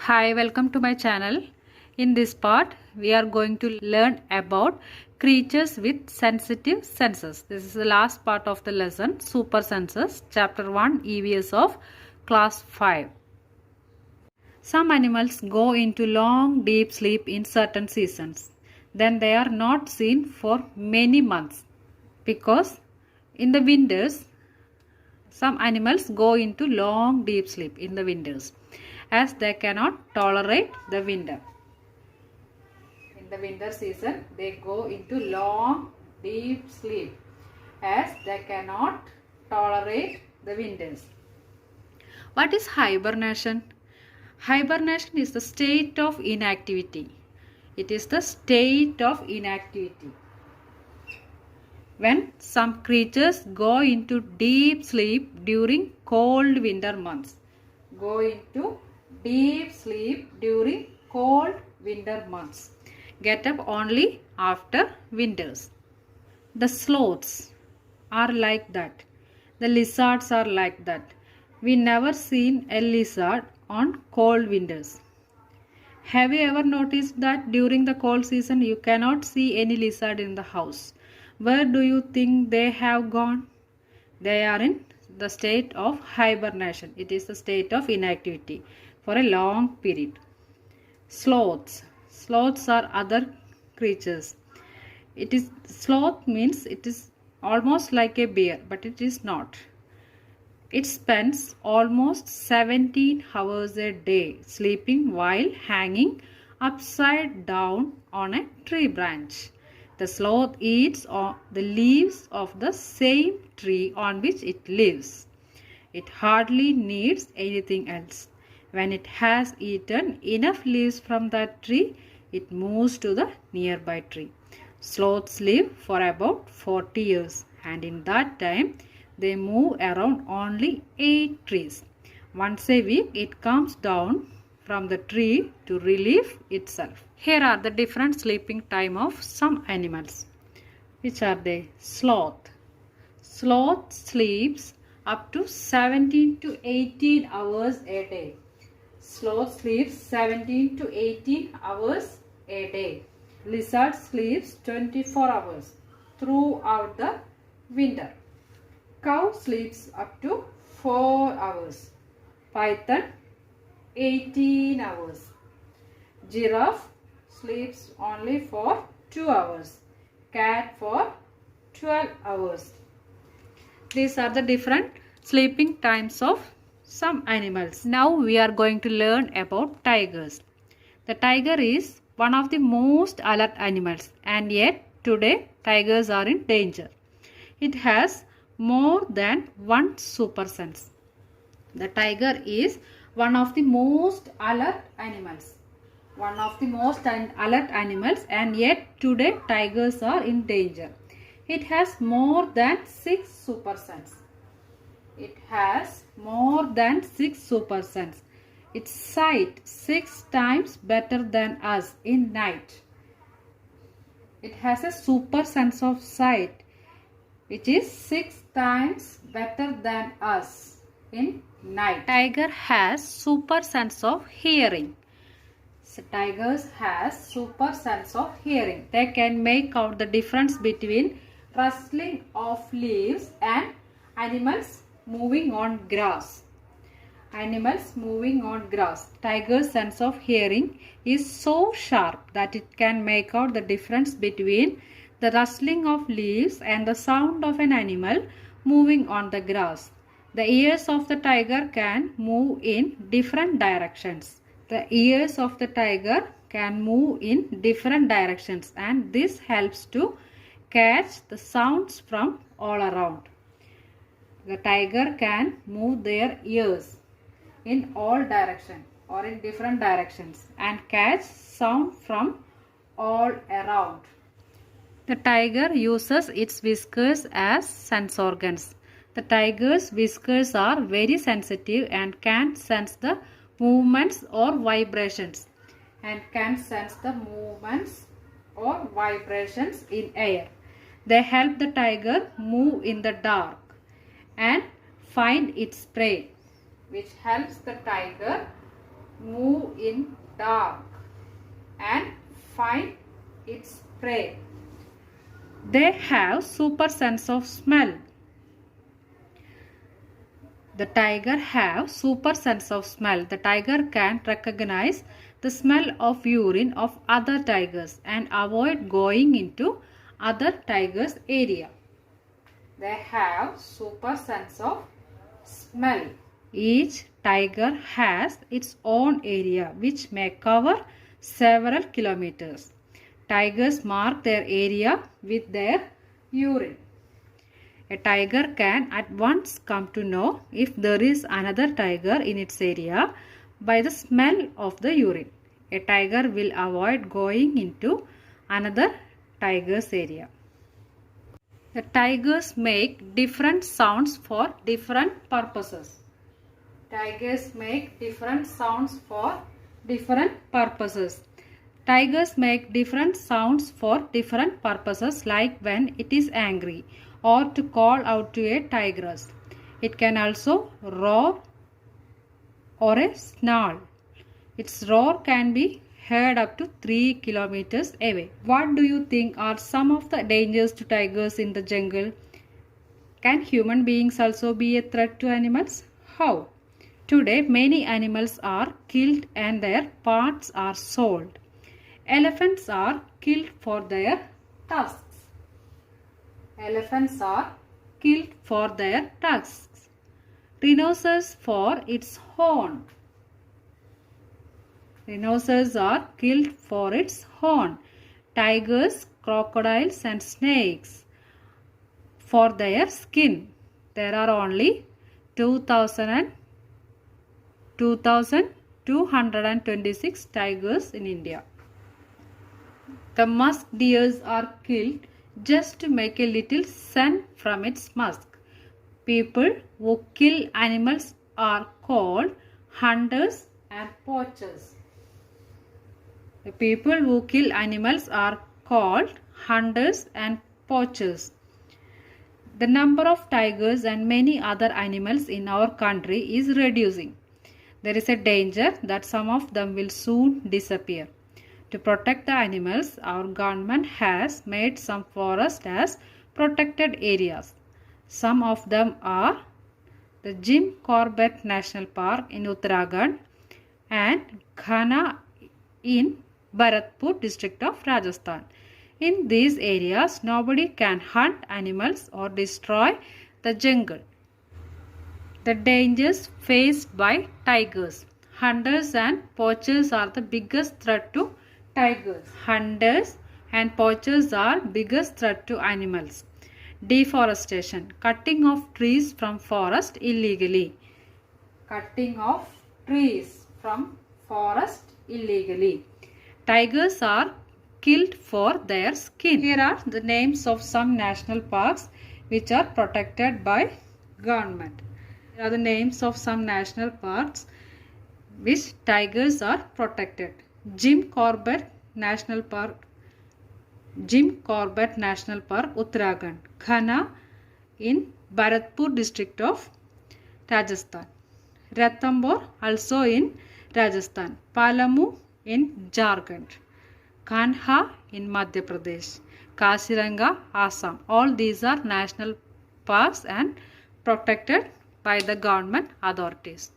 Hi, welcome to my channel. In this part, we are going to learn about creatures with sensitive senses. This is the last part of the lesson, Super Senses, Chapter 1, EVS of Class 5. Some animals go into long, deep sleep in certain seasons. Then they are not seen for many months because in the winters, some animals go into long, deep sleep in the winters as they cannot tolerate the winter. In the winter season, they go into long, deep sleep as they cannot tolerate the winters. What is hibernation? Hibernation is the state of inactivity. It is the state of inactivity. When some creatures go into deep sleep during cold winter months. Go into deep sleep during cold winter months. Get up only after winters. The sloths are like that. The lizards are like that. We never seen a lizard on cold winters. Have you ever noticed that during the cold season you cannot see any lizard in the house? Where do you think they have gone? They are in the state of hibernation. It is the state of inactivity for a long period. Sloths. Sloths are other creatures. Sloth means it is almost like a bear, but it is not. It spends almost 17 hours a day sleeping while hanging upside down on a tree branch. The sloth eats the leaves of the same tree on which it lives. It hardly needs anything else. When it has eaten enough leaves from that tree, it moves to the nearby tree. Sloths live for about 40 years, and in that time, they move around only 8 trees. Once a week, it comes down from the tree to relieve itself. Here are the different sleeping time of some animals. Which are they? Sloth. Sloth sleeps up to 17 to 18 hours a day. Sloth sleeps 17 to 18 hours a day. Lizard sleeps 24 hours throughout the winter. Cow sleeps up to 4 hours. Python 18 hours. Giraffe sleeps only for 2 hours. Cat for 12 hours. These are the different sleeping times of some animals. Now we are going to learn about tigers. The tiger is one of the most alert animals, and yet today tigers are in danger. It has more than one super sense. The tiger is one of the most alert animals. One of the most alert animals, and yet today tigers are in danger. It has more than 6 super sense. It has more than 6 super sense. Its sight 6 times better than us in night. It has a super sense of sight which is 6 times better than us in night. Tiger has super sense of hearing. So tigers has super sense of hearing. They can make out the difference between rustling of leaves and animals moving on grass. Animals moving on grass. Tiger's sense of hearing is so sharp that it can make out the difference between the rustling of leaves and the sound of an animal moving on the grass. The ears of the tiger can move in different directions. The ears of the tiger can move in different directions, and this helps to catch the sounds from all around. The tiger can move their ears in all directions or in different directions and catch sound from all around. The tiger uses its whiskers as sense organs. The tiger's whiskers are very sensitive and can sense the movements or vibrations in air. They help the tiger move in the dark and find its prey, which helps the tiger move in dark, and find its prey. They have super sense of smell. The tiger have super sense of smell. The tiger can recognize the smell of urine of other tigers and avoid going into other tigers' area. They have super sense of smell. Each tiger has its own area which may cover several kilometers. Tigers mark their area with their urine. A tiger can at once come to know if there is another tiger in its area by the smell of the urine. A tiger will avoid going into another tiger's area. The tigers make different sounds for different purposes. Tigers make different sounds for different purposes. Tigers make different sounds for different purposes, like when it is angry or to call out to a tigress. It can also roar or a snarl. Its roar can be heard up to 3 kilometers away. What do you think are some of the dangers to tigers in the jungle? Can human beings also be a threat to animals? How? Today, many animals are killed and their parts are sold. Elephants are killed for their tusks. Elephants are killed for their tusks. Rhinoceros for its horn. Rhinoceros are killed for its horn. Tigers, crocodiles and snakes for their skin. There are only 2,226 tigers in India. The musk deers are killed just to make a little scent from its musk. People who kill animals are called hunters and poachers. The people who kill animals are called hunters and poachers. The number of tigers and many other animals in our country is reducing. There is a danger that some of them will soon disappear. To protect the animals, our government has made some forests as protected areas. Some of them are the Jim Corbett National Park in Uttarakhand and Ghana in Bharatpur district of Rajasthan. In these areas, nobody can hunt animals or destroy the jungle. The dangers faced by tigers. Hunters and poachers are the biggest threat to tigers. Hunters and poachers are biggest threat to animals. Deforestation. Cutting of trees from forest illegally. Cutting of trees from forest illegally. Tigers are killed for their skin. Here are the names of some national parks which are protected by government. Here are the names of some national parks which tigers are protected. Jim Corbett National Park, Uttarakhand. Ghana in Bharatpur district of Rajasthan. Ranthambore also in Rajasthan. Palamu in Jharkhand. Kanha in Madhya Pradesh. Kaziranga, Assam. All these are national parks and protected by the government authorities.